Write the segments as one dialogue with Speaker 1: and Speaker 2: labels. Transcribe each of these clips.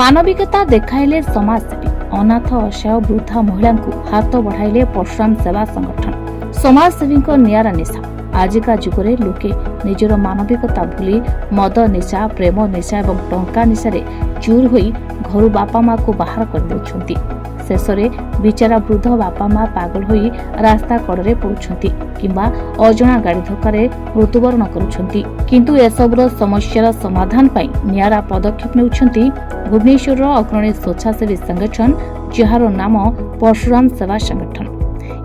Speaker 1: मानविकता देखाइले समाजसेवी अनाथ असहाय वृद्धा महिला हाथ बढ़ाइले परशुराम सेवा संगठन। समाजसेवी नियारा निशा आजिका जुगरे लोके निजर मानविकता भूली मद निशा प्रेम निशा एवं टंका निशारे चूर होई घर बापा माँ को बाहर कर देउछंती। शेषरे बिचारा वृद्ध बापा माँ पागल होई रास्ता कड़े पड़ुछंती किंबा अजणा गाड़ी धक्कारे मृत्युवरण करुछंती। किंतु एसबुर समस्यार समाधान पाई नियारा पदक्षेप नेउछंती भुवनेश्वर अग्रणी स्वेच्छासेवी संगठन जार नाम परशुराम सेवा संगठन।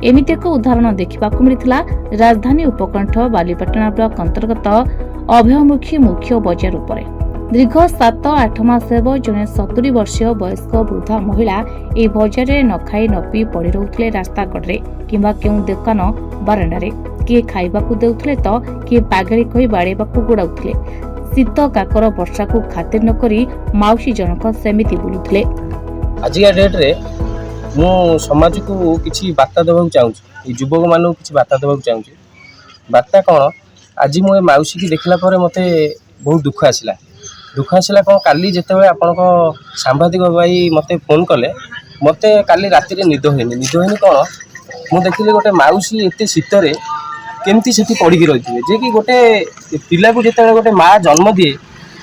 Speaker 1: एमिति एक उदाहरण देखा मिलता राजधानी उपकंठ बालीपाटना ब्लॉक अंतर्गत अभयमुखी मुख्य बजार उपरे दीर्घ 7-8 मास जने 70 वर्षीय वयस्क वृद्धा महिला ए बजार में न खाई न पी पड़ी रोते रास्ता कड़े किंबा केउ दुकान बारंडारे किए खाइबाकू देउथले तो किए पागेरी कही बाड़ेबाकू गोड़ाउथले। शीत काकर वर्षा को खातिर न करी माउसी जनक सेमिति बुलुथले।
Speaker 2: आजिका डेट रे मु समाज को किसी बार्ता देवाक चाहूँ युवक मान किसी बार्ता देवाक चाहूँ। बार्ता कौन आज मु माउसी की देखला पर मते बहुत दुख आसला कौन काली जिते आपण सांबादिक भाई मते फोन कले मते काली राति निद होनी कौन मु देखिली गोटे माउसी एत शीतर केमती से पड़ी रही है जे कि गोटे पिला को जिते गोटे माँ जन्म दिए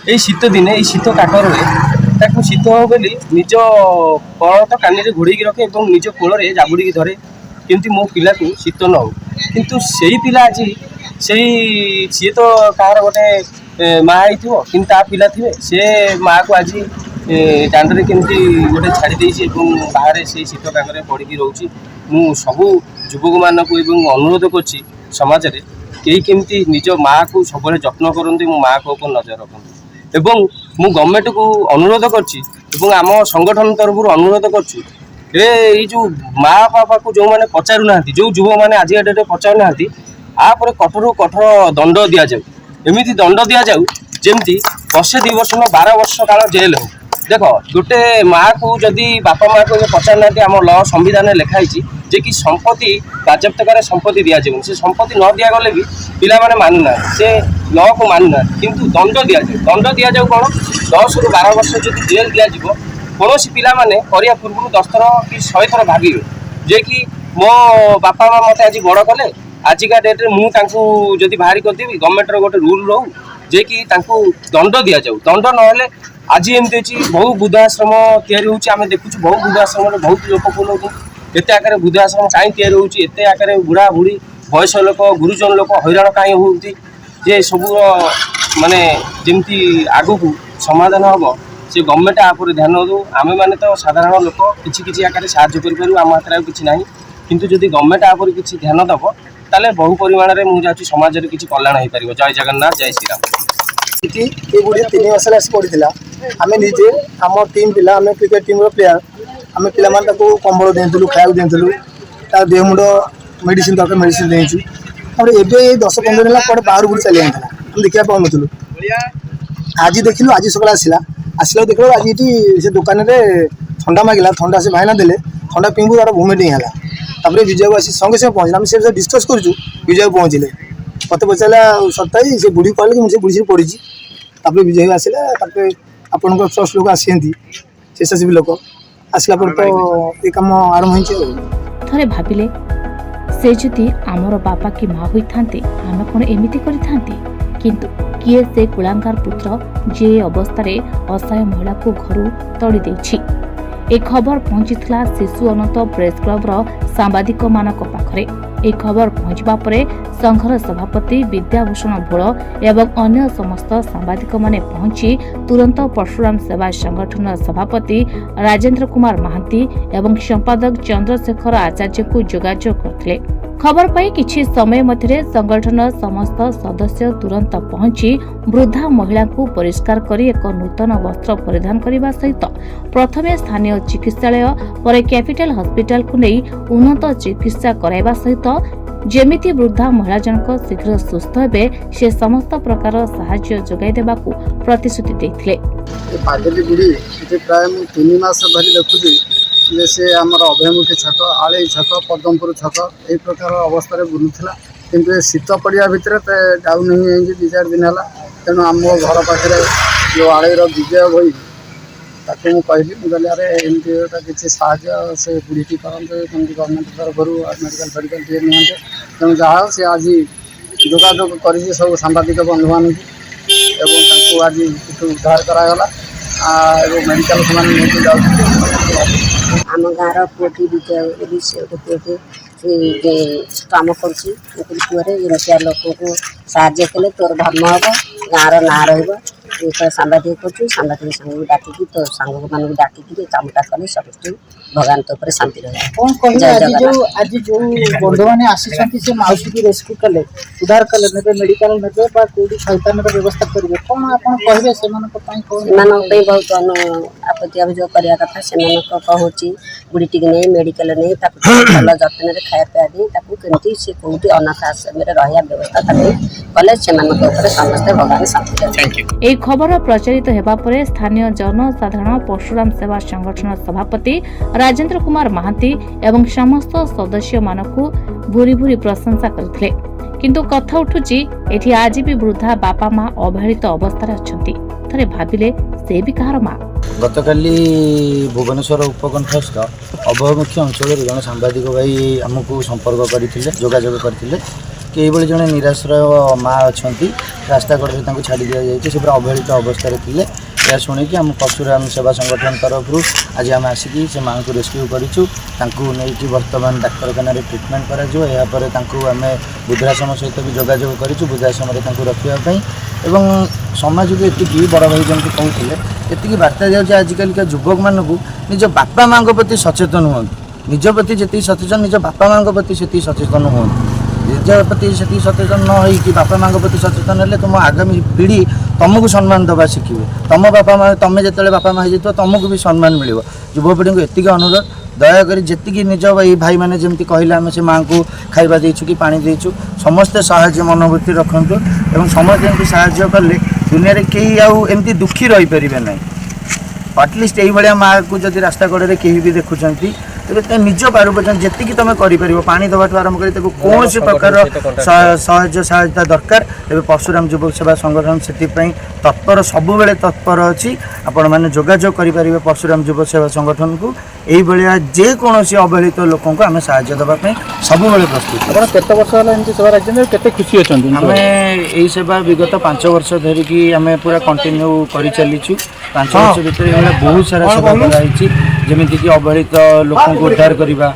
Speaker 2: यही शीत दिने यही शीत काकर शीत हो बोली निज कल तो कानी घोड़े रखे और निज कोल जाबुड़ी धरे केमती मो पिला को शीत न हो किंतु से पिला आज सी तो कहार गोटे माँ हो कि पिला थे से माँ को आज दांडे केमती गोटे छाड़ी बाहर से शीत काकर पड़ी रोचे मु सबू युवक मान को अनुरोध कर समाज रे कई केमती निज माँ को सब जत्न करते मो माँ को नजर रखते एवं मु गवर्नमेंट को अनुरोध कर आम संगठन तरफ अनुरोध कर जो माँ बापा को जो मैंने पचारू ना जो युवक मैंने आज डेट पचारू ना आप कठोर कठोर दंड दि जाऊ एमती दंड दि जाऊ जमी वर्षे 2 वर्ष 12 वर्ष काल जेल हो। देख गोटे माँ को जदि बापा माँ को पचार ना आम ल संविधान लिखाई जे कि संपत्ति बाजप्तकार संपत्ति दि जाए से संपत्ति न दि गले भी पिला माने मानुना से ल को मानुना किंतु दंड दि जाऊ कौन 10 ରୁ 12 वर्ष जो जेल दि कौन पिला माने करिया पूर्व 10 थर कि 100 थर भागे जे कि मो बापा माँ मत आज बड़ कले आजिका डेट रे मुझे बाहरी करदेवी गवर्नमेंट गोटे रूल रो जे कि दंड दि जाऊ दंड ना आज एमती अच्छी बहुत वृद्धाश्रम या देखुँ बहुत वृद्धाश्रम बहुत लोक को एत आकार वृद्धाश्रम कहीं या आकार बुढ़ा बुढ़ी बयस लोक गुरुजन लोक हैरान कहीं होती जे सब माने जमती आगु को समाधान हम से गवर्नमेंट आप ध्यान दो आम मैंने तो साधारण लोक किसी आकार साहय कर आम हाथ किसी ना किंतु जदि गवर्नमेंट आप किसी ध्यान दब ताले बहु परिमाण में मुझे समाज में किसी कल्याण हो पार। जय जगन्नाथ जय श्री राम।
Speaker 3: ये बुढ़ी 3 वर्ष आस पड़ा आम निजे आम टीम पिला आम क्रिकेट टीम प्लेयर आम पे कंबल देलु खाया देलु तार देह मुंड मेडिसिन दरकार मेडिसिन देचु एवं 10-15 दिन कड़े बाहर बुढ़ी चली जाता आम देखा पाऊन आज देखिलु आज सकाल आसला देख आज ये से दुकान में ठंडा मांगला ठंडा से भाईना देले ठंडा पिंबू तार वोमिटिंग है तापर विजय को आसी संगे संगे पहुँचला से डिस्कस करूँ विजय पहुँचले मत पचारा सप्ताह से बुढ़ी कहले कि मुझे बुढ़ी से पड़ी विजय आसला आपण ट्रस्ट लोक आसती स्वेच्छासेवी लोक आसला पर तो ये कम आरंभ हो
Speaker 1: थरे भाबिले से जदि आमर बापा की माँ होई थांते आमे कोन एमिति करि थांते किंतु किए से कुलांगार पुत्र जे अवस्था रे असहाय महिला को घरु तड़ी देछि। ए खबर पहुंचीथिला शिशु अनंत प्रेस क्लब रो सांबादिक मानक पाखरे। ए खबर पहुंचबा परे संघर सभापति विद्याभूषण भोल एवं अन्य समस्त सांबादिक माने पहुंची तुरंत परशुराम सेवा संगठन सभापति राजेंद्र कुमार महांती एवं संपादक चंद्रशेखर आचार्य को जोगाजोग करथिले। खबर पाई किछि समय मध्य संगठन समस्त सदस्य तुरंत पहुंची वृद्धा महिला को परिष्कार करी एक नूतन वस्त्र परिधान करने सहित प्रथमे स्थानीय चिकित्सालय पर कैपिटल हॉस्पिटल को नहीं उन्नत चिकित्सा कराइबा सहित जेमिति वृद्धा महिला जनक शीघ्र सुस्थ हेबे से समस्त प्रकार सहायता जोगाई देबाकू प्रतिश्रुति देथिले।
Speaker 3: पागली बुढ़ी प्राय 3 मास धरी देखुची जैसे आमर अभयमुखी छक आले छक पद्मपुर छक यही प्रकार अवस्था बुलूला किंतु शीत पड़ा भितर जाऊ नहीं 2-4 दिन है तेणु आम घर पाखे जो आलर विजय भाई
Speaker 4: ତାକୁ ମୁଁ କହିଲି, ମୁଁ କହିଲି ଆରେ ଏମିତି ଗୋଟେ କିଛି ସାହାଯ୍ୟ ସେ ବୁଢ଼ୀଟି କରନ୍ତେ, କେମିତି ଗଭର୍ଣ୍ଣମେଣ୍ଟ ତରଫରୁ ମେଡ଼ିକାଲ ଫେଡ଼ିକାଲ ଟିକେ ନିଅନ୍ତେ। ତେଣୁ ଯାହା ହଉ ସେ ଆଜି ଯୋଗାଯୋଗ କରିଛି ସବୁ ସାମ୍ବାଦିକ ବନ୍ଧୁମାନଙ୍କୁ ଏବଂ ତାଙ୍କୁ ଆଜି ଏଠୁ ଉଦ୍ଧାର କରାଗଲା ଏବଂ ମେଡ଼ିକାଲ ସେମାନେ ନେଇକି ଯାଉଛନ୍ତି।
Speaker 5: ଆମ ଗାଁର ପୁଅଟି ବିଜୟ ବୋଲି ସେ ଗୋଟେ ପୁଅଟି ସେ କାମ କରୁଛି। ପୁଅରେ ଏମିତିଆ ଲୋକଙ୍କୁ ସାହାଯ୍ୟ କଲେ ତୋର ଧର୍ମ ହେବ, ଗାଁର ନାଁ ରହିବ। ତୁ ତ ସାମ୍ବାଦିକ କରୁଛୁ, ସାମ୍ବାଦିକ ସାଙ୍ଗକୁ ଡାକିକି ତୋ ସାଙ୍ଗମାନଙ୍କୁ ଡାକିକିରି କାମଟା କଲେ ସମସ୍ତେ ଭଗବାନ ତୋ ଉପରେ ଶାନ୍ତି ରହିବ।
Speaker 6: କ'ଣ କହିବେ ଆଜି ଯୋଉ ବନ୍ଧୁମାନେ ଆସିଛନ୍ତି ସେ ମାଉସୀକୁ ରେସ୍କ୍ୟୁ କଲେ, ଉଦ୍ଧାର କଲେ, ନେବେ ମେଡ଼ିକାଲ ନେବେ ବା କୋଉଠି ଥଇଥାନର ବ୍ୟବସ୍ଥା କରିବେ, କ'ଣ ଆପଣ କହିବେ ସେମାନଙ୍କ ପାଇଁ?
Speaker 5: ସେମାନଙ୍କ ପାଇଁ ବହୁତ ଆପତ୍ତି ଅଭିଯୋଗ କରିବା କଥା। ସେମାନଙ୍କ କହୁଛି ବୁଢ଼ୀଟିକି ନେଇ ମେଡ଼ିକାଲ ନେଇ ତାକୁ ଭଲ ଯତ୍ନରେ ଖାଇବା ପିଇବା ଦେଇ ତାକୁ କେମିତି ସେ କୋଉଠି ଅନାଥ ଆଶ୍ରମରେ ରହିବା ବ୍ୟବସ୍ଥା ତାକୁ କଲେ ସେମାନଙ୍କ ଉପରେ ସମସ୍ତେ ଭଗବାନ ଶାନ୍ତି ରହିବେ।
Speaker 1: ଏହି ଖବର ପ୍ରଚାରିତ ହେବା ପରେ ସ୍ଥାନୀୟ ଜନସାଧାରଣ ପର୍ଶୁରାମ ସେବା ସଂଗଠନ ସଭାପତି ରାଜେନ୍ଦ୍ର କୁମାର ମହାନ୍ତି ଏବଂ ସମସ୍ତ ସଦସ୍ୟମାନଙ୍କୁ ଭୁରି ଭୁରି ପ୍ରଶଂସା କରିଥିଲେ। କିନ୍ତୁ କଥା ଉଠୁଛି ଏଠି ଆଜି ବି ବୃଦ୍ଧା ବାପା ମା ଅବହେଳିତ ଅବସ୍ଥାରେ ଅଛନ୍ତି। ଥରେ ଭାବିଲେ ସେ ବି କାହାର ମା।
Speaker 7: ଗତକାଲି ଭୁବନେଶ୍ୱର ଉପକଣ୍ଠସ୍ଥ ଅବହମୁଖୀ ଅଞ୍ଚଳରୁ ଜଣେ ସାମ୍ବାଦିକ ଭାଇ ଆମକୁ ସମ୍ପର୍କ କରିଥିଲେ, ଯୋଗାଯୋଗ କରିଥିଲେ କି ଏଇଭଳି ଜଣେ ନିରାଶ୍ରୟ ମା ଅଛନ୍ତି, ରାସ୍ତା କଡ଼ରେ ତାଙ୍କୁ ଛାଡ଼ି ଦିଆଯାଇଛି, ସେ ପୁରା ଅବହେଳିତ ଅବସ୍ଥାରେ ଥିଲେ। ଏହା ଶୁଣିକି ଆମ ପର୍ଶୁରାମ ସେବା ସଂଗଠନ ତରଫରୁ ଆଜି ଆମେ ଆସିକି ସେ ମାଆଙ୍କୁ ରେସ୍କ୍ୟୁ କରିଛୁ। ତାଙ୍କୁ ନେଇକି ବର୍ତ୍ତମାନ ଡାକ୍ତରଖାନାରେ ଟ୍ରିଟମେଣ୍ଟ କରାଯିବ। ଏହାପରେ ତାଙ୍କୁ ଆମେ ବୃଦ୍ଧାଶ୍ରମ ସହିତ ବି ଯୋଗାଯୋଗ କରିଛୁ ବୃଦ୍ଧାଶ୍ରମରେ ତାଙ୍କୁ ରଖିବା ପାଇଁ। ଏବଂ ସମାଜକୁ ଏତିକି ବଡ଼ ଭାଇ ଯେମିତି କହୁଥିଲେ, ଏତିକି ବାର୍ତ୍ତା ଦିଆଯାଉଛି ଆଜିକାଲିକା ଯୁବକମାନଙ୍କୁ ନିଜ ବାପା ମାଆଙ୍କ ପ୍ରତି ସଚେତନ ହୁଅନ୍ତୁ। ନିଜ ପ୍ରତି ଯେତିକି ସଚେତନ, ନିଜ ବାପା ମାଆଙ୍କ ପ୍ରତି ସେତିକି ସଚେତନ ହୁଅନ୍ତୁ। ନିଜ ପ୍ରତି ସେତିକି ସଚେତନ ନ ହେଇକି ବାପା ମାଆଙ୍କ ପ୍ରତି ସଚେତନ ହେଲେ ତୁମ ଆଗାମୀ ପିଢ଼ି ତୁମକୁ ସମ୍ମାନ ଦେବା ଶିଖିବେ। ତୁମ ବାପା ମା, ତୁମେ ଯେତେବେଳେ ବାପା ମା ହେଇଯାଇଥିବ ତୁମକୁ ବି ସମ୍ମାନ ମିଳିବ। ଯୁବପିଢ଼ିଙ୍କୁ ଏତିକି ଅନୁରୋଧ, ଦୟାକରି ଯେତିକି ନିଜ ଏଇ ଭାଇମାନେ ଯେମିତି କହିଲେ ଆମେ ସେ ମାଆଙ୍କୁ ଖାଇବା ଦେଇଛୁ କି ପାଣି ଦେଇଛୁ, ସମସ୍ତେ ସାହାଯ୍ୟ ମନୋବୃତ୍ତି ରଖନ୍ତୁ ଏବଂ ସମସ୍ତେ ଏମିତି ସାହାଯ୍ୟ କଲେ ଦୁନିଆରେ କେହି ଆଉ ଏମିତି ଦୁଃଖୀ ରହିପାରିବେ ନାହିଁ। ଆଟଲିଷ୍ଟ ଏଇଭଳିଆ ମାଆକୁ ଯଦି ରାସ୍ତା କଡ଼ରେ କେହି ବି ଦେଖୁଛନ୍ତି, ତେବେ ନିଜ ପାରୁ ପର୍ଯ୍ୟନ୍ତ ଯେତିକି ତୁମେ କରିପାରିବ, ପାଣି ଦେବାଠୁ ଆରମ୍ଭ କରି ତାକୁ କୌଣସି ପ୍ରକାର ସହାୟତା ଦରକାର। ଏବେ ପର୍ଶୁରାମ ଯୁବକ ସେବା ସଂଗଠନ ସେଥିପାଇଁ ତତ୍ପର, ସବୁବେଳେ ତତ୍ପର ଅଛି। ଆପଣମାନେ ଯୋଗାଯୋଗ କରିପାରିବେ ପର୍ଶୁରାମ ଯୁବକ ସେବା ସଂଗଠନକୁ। ଏଇଭଳିଆ ଯେକୌଣସି ଅବହେଳିତ ଲୋକଙ୍କୁ ଆମେ ସାହାଯ୍ୟ ଦେବା ପାଇଁ ସବୁବେଳେ ପ୍ରସ୍ତୁତ।
Speaker 6: ଆପଣ କେତେ ବର୍ଷ ହେଲା ଏମିତି ସେବା ରାଜ୍ୟରେ କେତେ ଖୁସି ଅଛନ୍ତି?
Speaker 7: ଆମେ ଏଇ ସେବା ବିଗତ 5 ବର୍ଷ ଧରିକି ଆମେ ପୁରା କଣ୍ଟିନ୍ୟୁ କରିଚାଲିଛୁ। 5 ବର୍ଷ ଭିତରେ ଏଇଭଳିଆ ବହୁତ ସାରା ସେବା କରାଯାଇଛି, ଯେମିତିକି ଅବହେଳିତ ଲୋକଙ୍କୁ ଉଦ୍ଧାର କରିବା,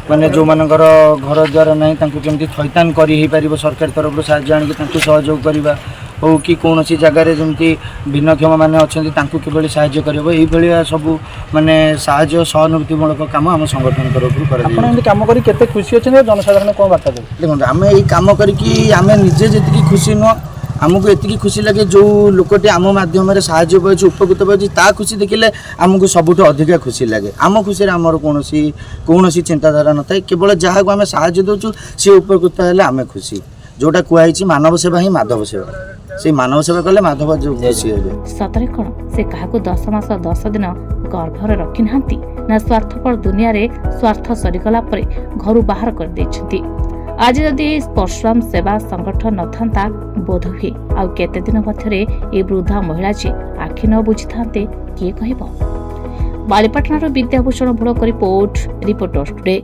Speaker 7: ମାନେ ଯେଉଁମାନଙ୍କର ଘର ଦ୍ୱାର ନାହିଁ ତାଙ୍କୁ କେମିତି ଥଇଥାନ କରି ହେଇପାରିବ, ସରକାର ତରଫରୁ ସାହାଯ୍ୟ ଆଣିକି ତାଙ୍କୁ ସହଯୋଗ କରିବା ହଉ କି କୌଣସି ଜାଗାରେ ଯେମିତି ଭିନ୍ନକ୍ଷମ ମାନେ ଅଛନ୍ତି ତାଙ୍କୁ କିଭଳି ସାହାଯ୍ୟ କରିବ, ଏଇଭଳିଆ ସବୁ ମାନେ ସାହାଯ୍ୟ ସହାନୁଭୂତିମୂଳକ କାମ ଆମ ସଂଗଠନ ତରଫରୁ କରାଯାଉଛି।
Speaker 6: ଆପଣ ଏମିତି କାମ କରି କେତେ ଖୁସି ଅଛନ୍ତି, ଜନସାଧାରଣ କ'ଣ ବାର୍ତ୍ତା ଦେବେ?
Speaker 7: ଦେଖନ୍ତୁ, ଆମେ ଏଇ କାମ କରିକି ଆମେ ନିଜେ ଯେତିକି ଖୁସି ନୁହଁ, ଆମକୁ ଏତିକି ଖୁସି ଲାଗେ ଯେଉଁ ଲୋକଟି ଆମ ମାଧ୍ୟମରେ ସାହାଯ୍ୟ ପାଉଛି, ଉପକୃତ ପାଉଛି, ତା ଖୁସି ଦେଖିଲେ ଆମକୁ ସବୁଠୁ ଅଧିକା ଖୁସି ଲାଗେ। ଆମ ଖୁସିରେ ଆମର କୌଣସି ଚିନ୍ତାଧାରା ନଥାଏ, କେବଳ ଯାହାକୁ ଆମେ ସାହାଯ୍ୟ ଦେଉଛୁ ସେ ଉପକୃତ ହେଲେ ଆମେ ଖୁସି। ଯେଉଁଟା କୁହାଯାଇଛି ମାନବ ସେବା ହିଁ ମାଧବ ସେବା, ସେଇ ମାନବ ସେବା କଲେ ମାଧବ ଖୁସି ହେବେ।
Speaker 1: ସତରେ କ'ଣ ସେ କାହାକୁ 10 ମାସ 10 ଦିନ ଗର୍ଭରେ ରଖିନାହାନ୍ତି, ନା ସ୍ୱାର୍ଥପର ଦୁନିଆରେ ସ୍ୱାର୍ଥ ସରିଗଲା ପରେ ଘରୁ ବାହାର କରିଦେଇଛନ୍ତି? ଆଜି ଯଦି ଏହି ପର୍ଶୁରାମ ସେବା ସଂଗଠନ ନଥାନ୍ତା, ବୋଧହୁଏ ଆଉ କେତେ ଦିନ ମଧ୍ୟରେ ଏ ବୃଦ୍ଧା ମହିଳା ଯେ ଆଖି ନ ବୁଝିଥାନ୍ତେ କିଏ କହିବ? ବାଳିପାଟଣାର ବିଦ୍ୟାଭୂଷଣ ଭୋଳକ ରିପୋର୍ଟର୍ସ ଟୁଡେ।